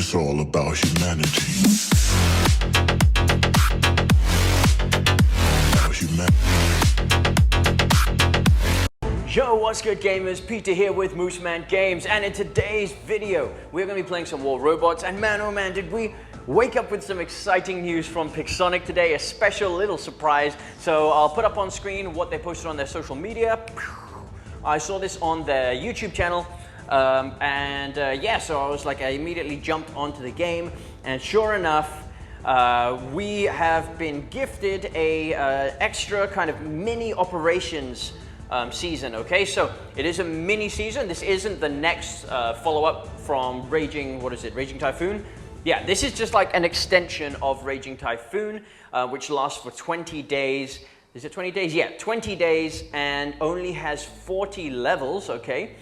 It's all about humanity. Yo, what's good gamers? Peter here with Mooseman Games, and in today's video, we're going to be playing some War Robots, and man oh man, did we wake up with some exciting news from Pixonic today, a special little surprise. So I'll put up on screen what they posted on their social media. I saw this on their YouTube channel, yeah, so I was like, I immediately jumped onto the game, and sure enough, we have been gifted a extra kind of mini operations season. Okay, so it is a mini season. This isn't the next follow-up from Raging Typhoon. Yeah, this is just like an extension of Raging Typhoon, which lasts for 20 days. Is it 20 days? Yeah, 20 days, and only has 40 levels, okay?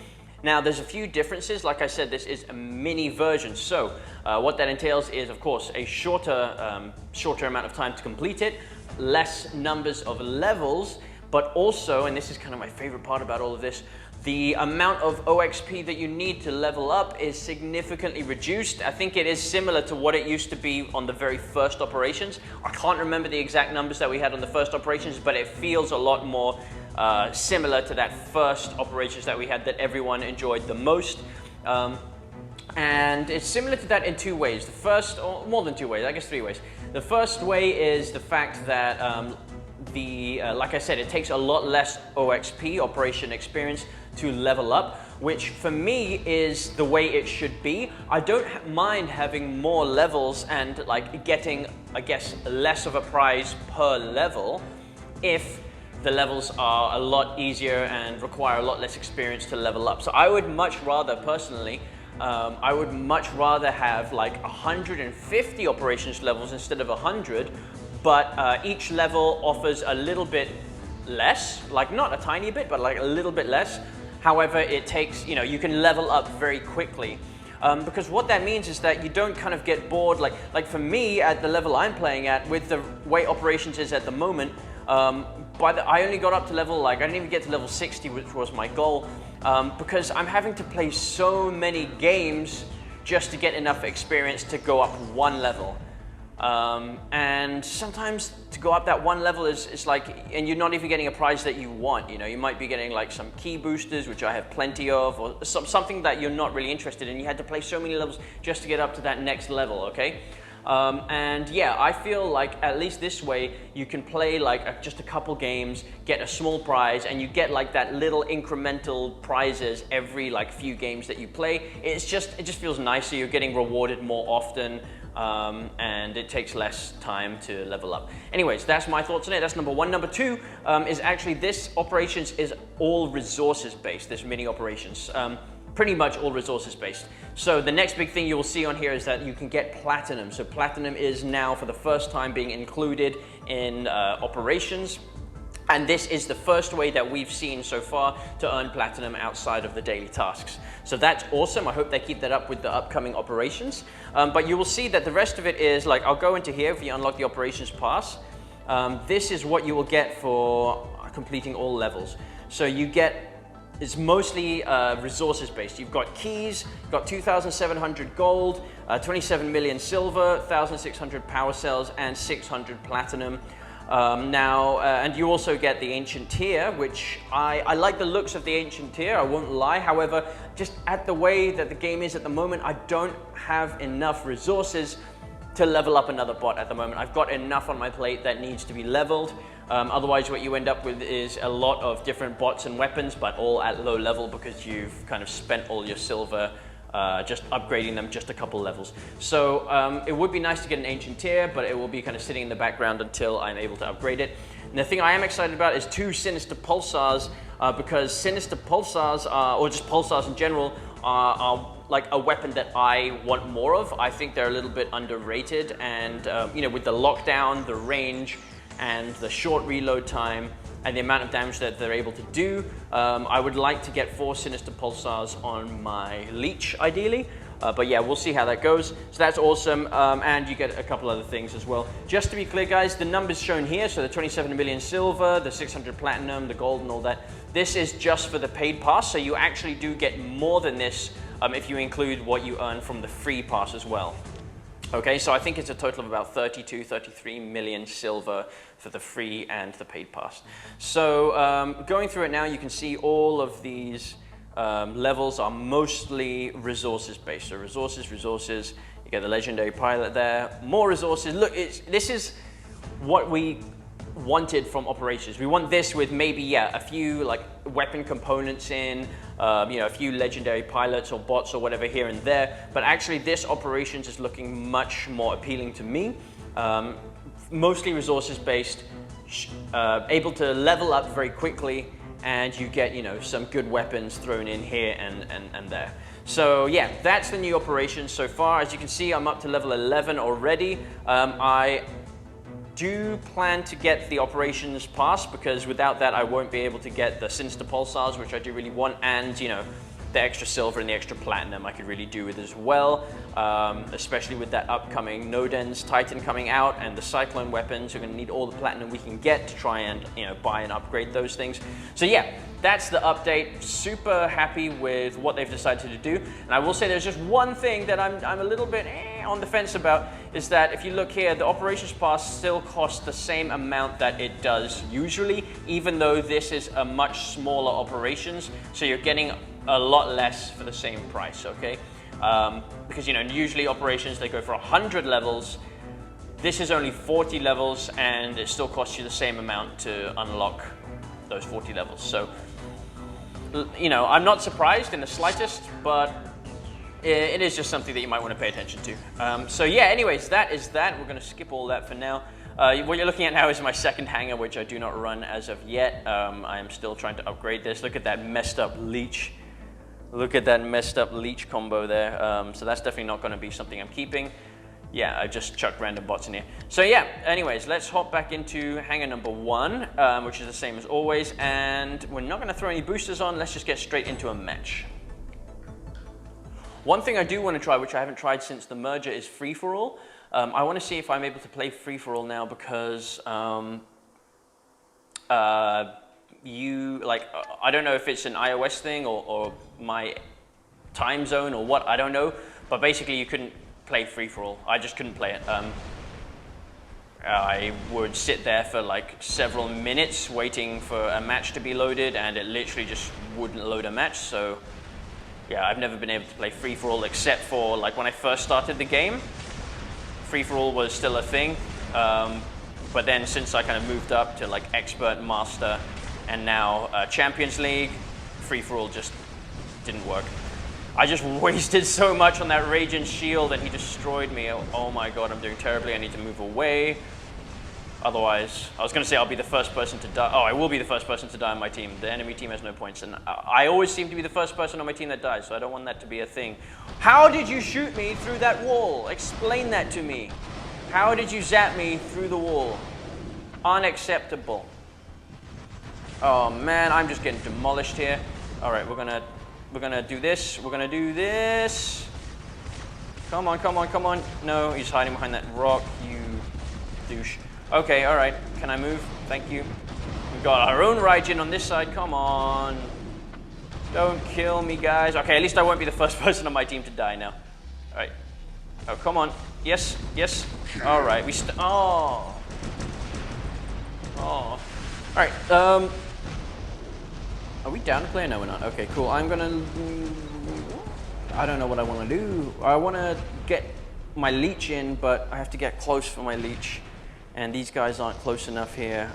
Now, there's a few differences. Like I said, this is a mini version. So what that entails is, of course, a shorter amount of time to complete it, less numbers of levels, but also, and this is kind of my favorite part about all of this, the amount of OXP that you need to level up is significantly reduced. I think it is similar to what it used to be on the very first operations. I can't remember the exact numbers that we had on the first operations, but it feels a lot more similar to that first operations that we had that everyone enjoyed the most. And it's similar to that in two ways. The first, or more than two ways, I guess three ways. The first way is the fact that like I said, it takes a lot less OXP, operation experience, to level up, which for me is the way it should be. I don't mind having more levels and like getting, I guess, less of a prize per level if the levels are a lot easier and require a lot less experience to level up. So I would much rather, personally, I would much rather have like 150 operations levels instead of 100, but each level offers a little bit less, like not a tiny bit, but like a little bit less. However, it takes, you know, you can level up very quickly. Because what that means is that you don't kind of get bored. Like for me, at the level I'm playing at, with the way operations is at the moment, I only got up to level, I didn't even get to level 60, which was my goal, because I'm having to play so many games just to get enough experience to go up one level. And sometimes to go up that one level is like, and you're not even getting a prize that you want, you know, you might be getting like some key boosters, which I have plenty of, or something that you're not really interested in. You had to play so many levels just to get up to that next level, okay? And yeah, I feel like at least this way you can play like just a couple games, get a small prize, and you get like that little incremental prizes every like few games that you play. It just feels nicer. You're getting rewarded more often. And it takes less time to level up. Anyways, that's my thoughts on it. That's number one. Number two is actually this operations is all resources based, this mini operations. Pretty much all resources based. So the next big thing you will see on here is that you can get platinum. So platinum is now for the first time being included in operations. And this is the first way that we've seen so far to earn platinum outside of the daily tasks. So that's awesome. I hope they keep that up with the upcoming operations. But you will see that the rest of it is like, I'll go into here if you unlock the operations pass. This is what you will get for completing all levels. So you get, it's mostly resources based. You've got keys, you've got 2,700 gold, 27 million silver, 1,600 power cells, and 600 platinum. And you also get the Ancient Tier, which I like the looks of the Ancient Tier, I won't lie. However, just at the way that the game is at the moment, I don't have enough resources to level up another bot at the moment. I've got enough on my plate that needs to be leveled. Otherwise, what you end up with is a lot of different bots and weapons, but all at low level because you've kind of spent all your silver just upgrading them just a couple levels. So it would be nice to get an Ancient Tier, but it will be kind of sitting in the background until I'm able to upgrade it. And the thing I am excited about is 2 Sinister Pulsars, because Sinister Pulsars, or just Pulsars in general, are like a weapon that I want more of. I think they're a little bit underrated, and you know, with the lockdown, the range, and the short reload time, and the amount of damage that they're able to do, I would like to get 4 Sinister Pulsars on my Leech, ideally. But yeah, we'll see how that goes. So that's awesome, and you get a couple other things as well. Just to be clear, guys, the numbers shown here, so the 27 million silver, the 600 platinum, the gold and all that, this is just for the paid pass, so you actually do get more than this if you include what you earn from the free pass as well. Okay, so I think it's a total of about 32, 33 million silver for the free and the paid pass. So going through it now, you can see all of these levels are mostly resources based. So resources, you get the legendary pilot there, more resources. Look, this is what we wanted from operations. We want this with maybe, yeah, a few like weapon components in, you know, a few legendary pilots or bots or whatever here and there, but actually this operations is looking much more appealing to me. Mostly resources based, able to level up very quickly, and you get, you know, some good weapons thrown in here and there. So yeah, that's the new operations so far. As you can see, I'm up to level 11 already. I do plan to get the operations pass, because without that I won't be able to get the sinister pulsars, which I do really want, and you know, the extra silver and the extra platinum I could really do with as well, especially with that upcoming Noden's Titan coming out and the Cyclone weapons. We're going to need all the platinum we can get to try and, you know, buy and upgrade those things. So yeah, that's the update. Super happy with what they've decided to do. And I will say there's just one thing that I'm a little bit on the fence about, is that if you look here, the operations pass still costs the same amount that it does usually, even though this is a much smaller operations. So you're getting a lot less for the same price, okay? Because, you know, usually operations, they go for 100 levels. This is only 40 levels, and it still costs you the same amount to unlock those 40 levels. So, you know, I'm not surprised in the slightest, but it is just something that you might want to pay attention to. So yeah, anyways, that is that. We're going to skip all that for now. What you're looking at now is my second hangar, which I do not run as of yet. I am still trying to upgrade this. Look at that messed up leech. Look at that messed up leech combo there. So that's definitely not going to be something I'm keeping. Yeah, I just chucked random bots in here. So yeah, anyways, let's hop back into hangar number 1, which is the same as always. And we're not going to throw any boosters on. Let's just get straight into a match. One thing I do want to try, which I haven't tried since the merger, is free-for-all. I want to see if I'm able to play free-for-all now, because I don't know if it's an iOS thing or my time zone or what, I don't know. But basically you couldn't play free-for-all. I just couldn't play it. I would sit there for like several minutes waiting for a match to be loaded, and it literally just wouldn't load a match. So yeah, I've never been able to play free-for-all, except for like when I first started the game. Free-for-all was still a thing, but then since I kind of moved up to like expert, master, and now Champions League, free-for-all just didn't work. I just wasted so much on that Radiant Shield, and he destroyed me. Oh my god, I'm doing terribly. I need to move away. Otherwise, I was going to say I'll be the first person to die. Oh, I will be the first person to die on my team. The enemy team has no points, and I always seem to be the first person on my team that dies, so I don't want that to be a thing. How did you shoot me through that wall? Explain that to me. How did you zap me through the wall? Unacceptable. Oh man, I'm just getting demolished here. All right, we're gonna do this. We're gonna do this. Come on, come on, come on. No, he's hiding behind that rock, you douche. Okay, all right. Can I move? Thank you. We've got our own Raijin on this side. Come on. Don't kill me, guys. Okay, at least I won't be the first person on my team to die now. All right. Oh, come on. Yes, yes. All right. Oh. Oh. All right. Are we down to play? No, we're not. Okay, cool. I'm gonna... I don't know what I want to do. I want to get my leech in, but I have to get close for my leech. And these guys aren't close enough here.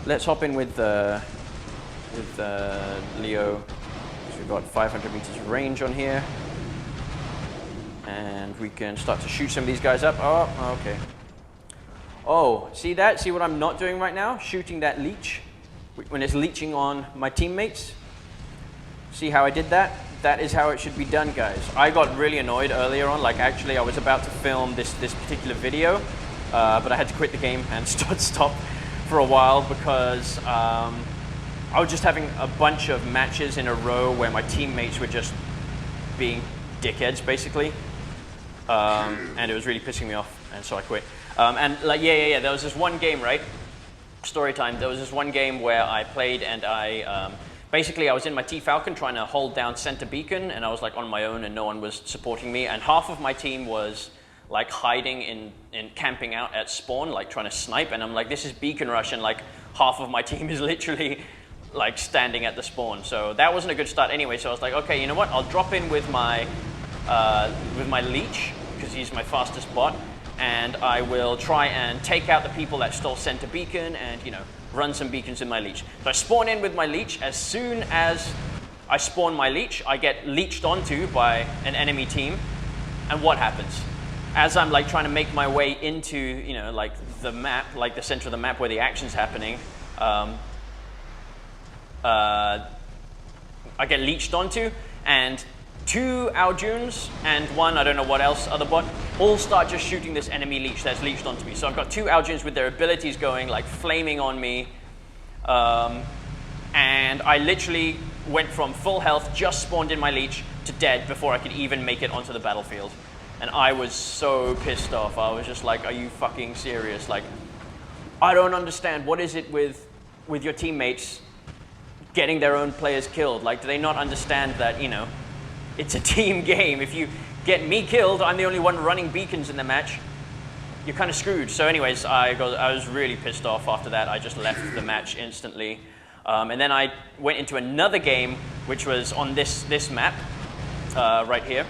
Let's hop in with Leo. So we've got 500 meters range on here. And we can start to shoot some of these guys up. Oh, okay. Oh, see that? See what I'm not doing right now? Shooting that leech when it's leeching on my teammates. See how I did that? That is how it should be done, guys. I got really annoyed earlier on. Like, actually, I was about to film this particular video, but I had to quit the game and stop for a while, because I was just having a bunch of matches in a row where my teammates were just being dickheads, basically, and it was really pissing me off, and so I quit. And like, yeah, there was this one game, right? Story time. There was this one game where I played, and I basically I was in my T-Falcon trying to hold down center beacon, and I was like on my own and no one was supporting me, and half of my team was like hiding in camping out at spawn, like trying to snipe, and I'm like, this is beacon rush, and like half of my team is literally like standing at the spawn. So that wasn't a good start anyway, so I was like, okay, you know what, I'll drop in with my leech, because he's my fastest bot, and I will try and take out the people that stole center beacon and, you know, run some beacons in my leech. So I spawn in with my leech. As soon as I spawn my leech, I get leeched onto by an enemy team, and what happens? As I'm like trying to make my way into, you know, like the map, like the center of the map where the action's happening, I get leeched onto, and 2 Aljuns and 1, I don't know what else, other bot, all start just shooting this enemy leech that's leeched onto me. So I've got 2 Aljuns with their abilities going, like flaming on me, and I literally went from full health, just spawned in my leech, to dead before I could even make it onto the battlefield. And I was so pissed off. I was just like, are you fucking serious? Like, I don't understand. What is it with your teammates getting their own players killed? Like, do they not understand that, you know, it's a team game? If you get me killed, I'm the only one running beacons in the match, you're kind of screwed. So anyways, I was really pissed off after that. I just left the match instantly. And then I went into another game, which was on this map right here.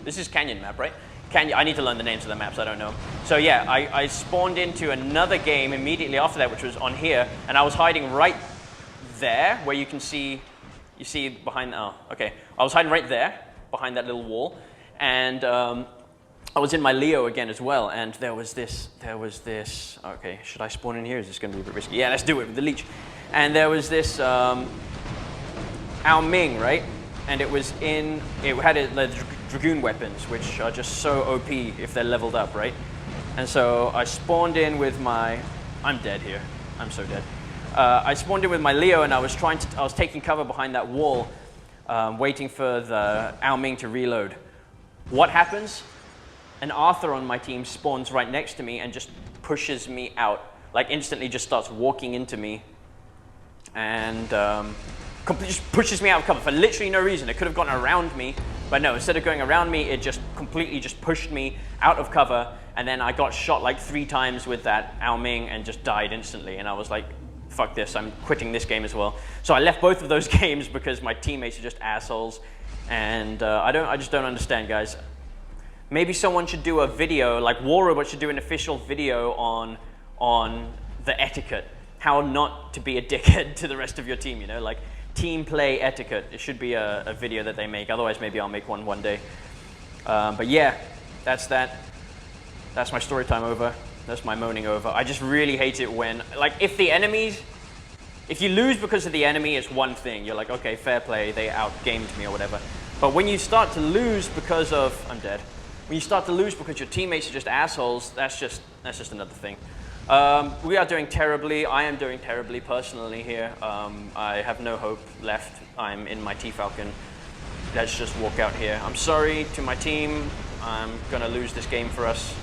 This is Canyon map, right? I need to learn the names of the maps, I don't know. So yeah, I spawned into another game immediately after that, which was on here, and I was hiding right there, where you can see, you see behind, oh, okay. I was hiding right there, behind that little wall, and I was in my Leo again as well, and there was this, okay, should I spawn in here? Is this gonna be a bit risky? Yeah, let's do it with the leech. And there was this Ao Ming, right? And it was in, it had the Dragoon weapons, which are just so OP if they're leveled up, right? And so I spawned in with my, I'm dead here, I'm so dead. I spawned in with my Leo, and I was taking cover behind that wall, waiting for the Ao Ming to reload. What happens? An Arthur on my team spawns right next to me and just pushes me out, like instantly just starts walking into me, and just pushes me out of cover for literally no reason. It could have gone around me, but no, instead of going around me, it just completely just pushed me out of cover, and then I got shot like 3 times with that Ao Ming and just died instantly, and I was like, fuck this, I'm quitting this game as well. So I left both of those games because my teammates are just assholes, and I just don't understand, guys. Maybe someone should do a video, like War Robot should do an official video on the etiquette, how not to be a dickhead to the rest of your team, you know, like team play etiquette. It should be a video that they make. Otherwise, maybe I'll make one day. But yeah, that's that. That's my story time over. That's my moaning over. I just really hate it when, like, if you lose because of the enemy, it's one thing. You're like, okay, fair play, they outgamed me or whatever. But when you start to lose because of, I'm dead. When you start to lose because your teammates are just assholes, that's just another thing. We are doing terribly. I am doing terribly personally here. I have no hope left. I'm in my T-Falcon. Let's just walk out here. I'm sorry to my team. I'm gonna lose this game for us.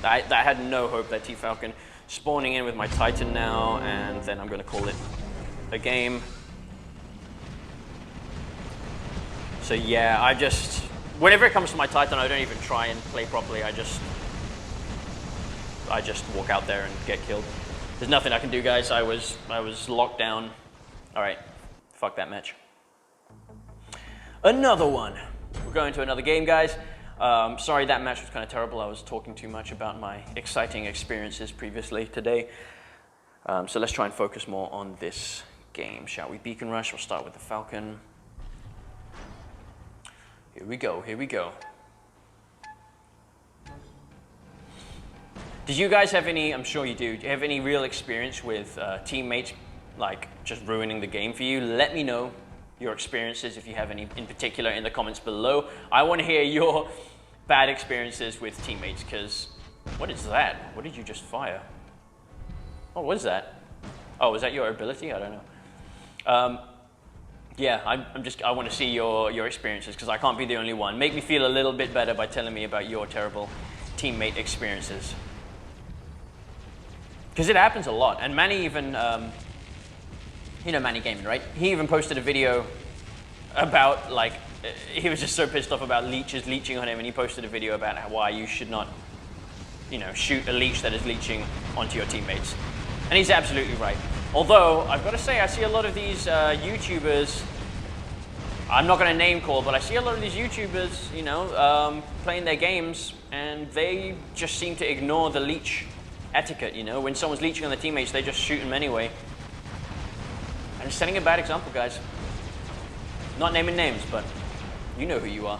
I had no hope, that T-Falcon. Spawning in with my Titan now, and then I'm gonna call it a game. So yeah, whenever it comes to my Titan, I don't even try and play properly. I just walk out there and get killed. There's nothing I can do, guys. I was locked down. All right, fuck that match. Another one. We're going to another game, guys. Sorry, that match was kind of terrible. I was talking too much about my exciting experiences previously today. So let's try and focus more on this game, shall we? Beacon Rush. We'll start with the Falcon. Here we go. Here we go. Did you guys have any, I'm sure you do you have any real experience with teammates like just ruining the game for you? Let me know your experiences, if you have any in particular, in the comments below. I want to hear your bad experiences with teammates, because what is that? What did you just fire? Oh, what is that? Oh, is that your ability? I don't know. Yeah, I want to see your experiences, because I can't be the only one. Make me feel a little bit better by telling me about your terrible teammate experiences. Because it happens a lot, and Manny even You know Manny Gaming, right? He even posted a video about, like, he was just so pissed off about leeches leeching on him, and he posted a video about why you should not, you know, shoot a leech that is leeching onto your teammates. And he's absolutely right. Although, I've got to say, I see a lot of these YouTubers, I'm not going to name call, but I see a lot of these YouTubers, you know, playing their games, and they just seem to ignore the leech etiquette, you know? When someone's leeching on their teammates, they just shoot them anyway. And it's setting a bad example, guys. Not naming names, but you know who you are.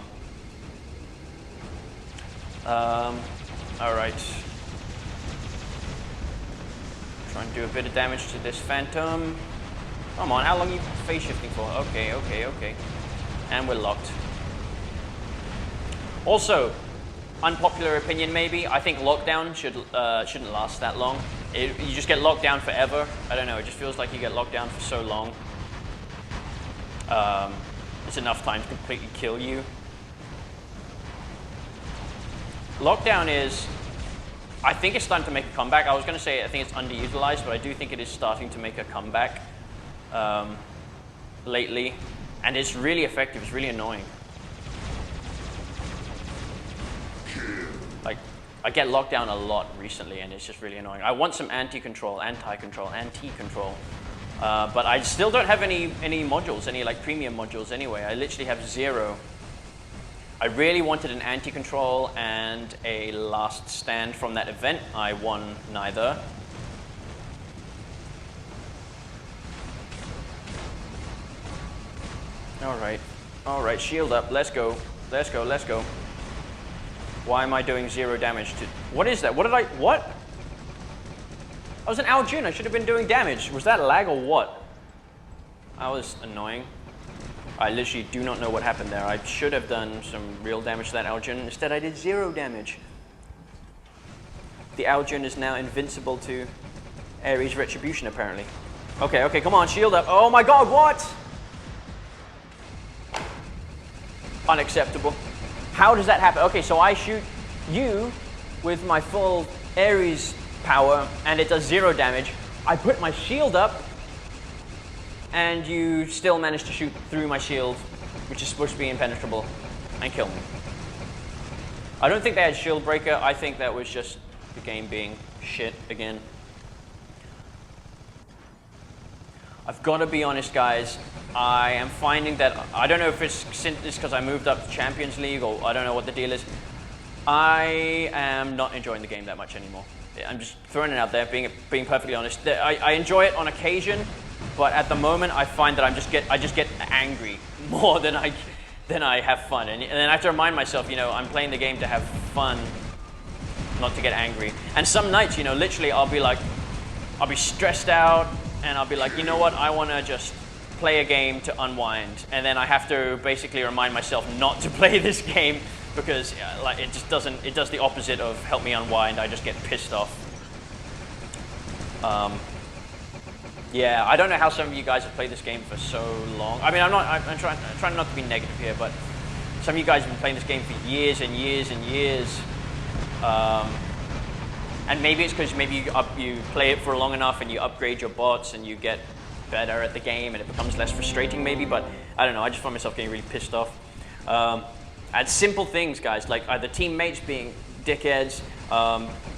All right. Try and do a bit of damage to this Phantom. Come on, how long are you phase shifting for? Okay, okay, okay. And we're locked. Also, unpopular opinion maybe, I think lockdown shouldn't last that long. You just get locked down forever. I don't know, it just feels like you get locked down for so long. It's enough time to completely kill you. Lockdown is, I think it's starting to make a comeback. I was going to say I think it's underutilized, but I do think it is starting to make a comeback lately. And it's really effective, it's really annoying. Like, I get locked down a lot recently, and it's just really annoying. I want some anti-control, but I still don't have any modules, any like premium modules anyway. I literally have 0. I really wanted an anti-control and a last stand from that event. I won neither. All right, shield up, let's go. Why am I doing 0 damage to, what is that? What? I was an Aljun, I should have been doing damage. Was that lag or what? That was annoying. I literally do not know what happened there. I should have done some real damage to that Aljun. Instead, I did 0 damage. The Aljun is now invincible to Ares Retribution, apparently. Okay, okay, come on, shield up. Oh my god, what? Unacceptable. How does that happen? Okay, so I shoot you with my full Ares power, and it does 0 damage. I put my shield up, and you still manage to shoot through my shield, which is supposed to be impenetrable, and kill me. I don't think they had shield breaker. I think that was just the game being shit again. I've got to be honest, guys. I am finding that, I don't know if it's because I moved up to Champions League, or I don't know what the deal is. I am not enjoying the game that much anymore. I'm just throwing it out there, being perfectly honest. I enjoy it on occasion, but at the moment I find that I just get angry more than I have fun. And then I have to remind myself, you know, I'm playing the game to have fun, not to get angry. And some nights, you know, literally I'll be stressed out, and I'll be like, you know what, I want to just play a game to unwind. And then I have to basically remind myself not to play this game, because like it does the opposite of help me unwind. I just get pissed off. Yeah, I don't know how some of you guys have played this game for so long. I mean, I'm trying not to be negative here, but some of you guys have been playing this game for years and years and years. And maybe it's because maybe you play it for long enough and you upgrade your bots and you get better at the game and it becomes less frustrating maybe, but I don't know, I just find myself getting really pissed off. At simple things, guys, like either teammates being dickheads,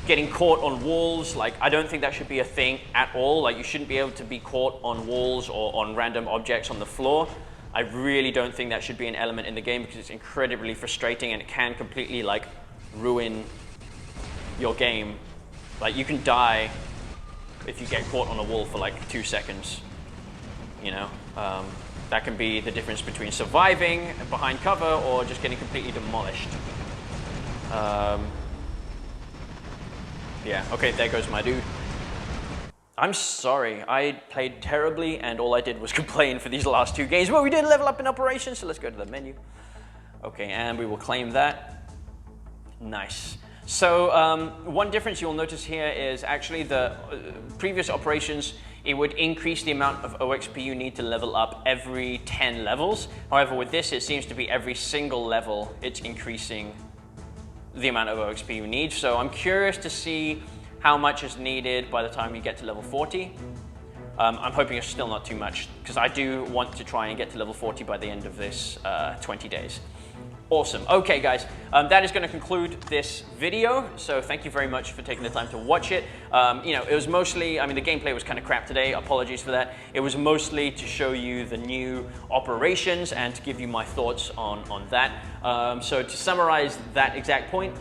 getting caught on walls. Like, I don't think that should be a thing at all. Like, you shouldn't be able to be caught on walls or on random objects on the floor. I really don't think that should be an element in the game, because it's incredibly frustrating and it can completely like ruin your game. Like, you can die if you get caught on a wall for like 2 seconds, you know? That can be the difference between surviving behind cover or just getting completely demolished. Yeah, okay, there goes my dude. I'm sorry, I played terribly and all I did was complain for these last 2 games. Well, we did level up in operations, so let's go to the menu. Okay, and we will claim that. Nice. So one difference you'll notice here is actually the previous operations, it would increase the amount of OXP you need to level up every 10 levels. However, with this, it seems to be every single level, it's increasing the amount of OXP you need. So I'm curious to see how much is needed by the time you get to level 40. I'm hoping it's still not too much, because I do want to try and get to level 40 by the end of this 20 days. Awesome. Okay, guys, that is going to conclude this video. So thank you very much for taking the time to watch it. You know, it was mostly, I mean, the gameplay was kind of crap today. Apologies for that. It was mostly to show you the new operations and to give you my thoughts on that. So to summarize that exact point,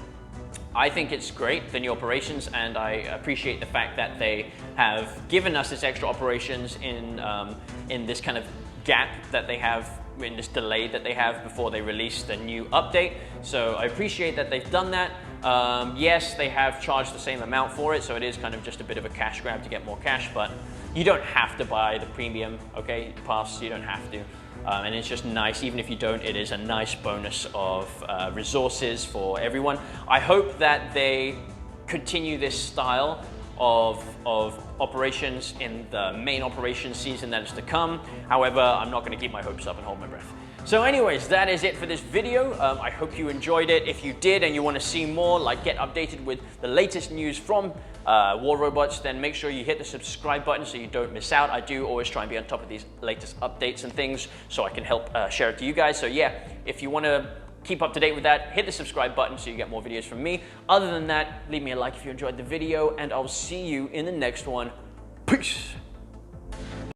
I think it's great, the new operations, and I appreciate the fact that they have given us this extra operations in this kind of gap that they have, in this delay that they have before they release the new update. So I appreciate that they've done that. Yes, they have charged the same amount for it, so it is kind of just a bit of a cash grab to get more cash, but you don't have to buy the premium, okay, pass, you don't have to. And it's just nice, even if you don't, it is a nice bonus of resources for everyone. I hope that they continue this style of operations in the main operations season that is to come. However, I'm not going to keep my hopes up and hold my breath. So anyways, that is it for this video. I hope you enjoyed it. If you did and you want to see more, like get updated with the latest news from War Robots, then make sure you hit the subscribe button so you don't miss out. I do always try and be on top of these latest updates and things so I can help share it to you guys. So yeah, if you want to keep up to date with that, hit the subscribe button so you get more videos from me. Other than that, leave me a like if you enjoyed the video, and I'll see you in the next one. Peace!